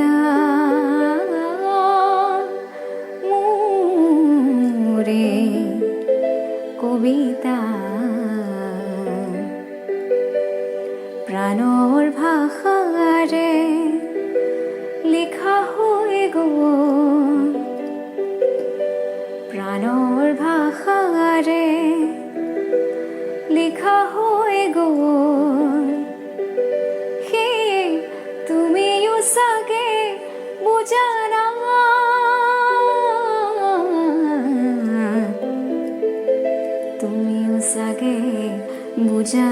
কবিতা মোরে কবিতা প্রাণৰ ভাষাৰে লিখা হৈ গ'ল, প্ৰাণৰ ভাষাৰে লিখা হৈ গ'ল। সেয়ে তুমিও চাগে বুজা তুমিও চাগে বুজা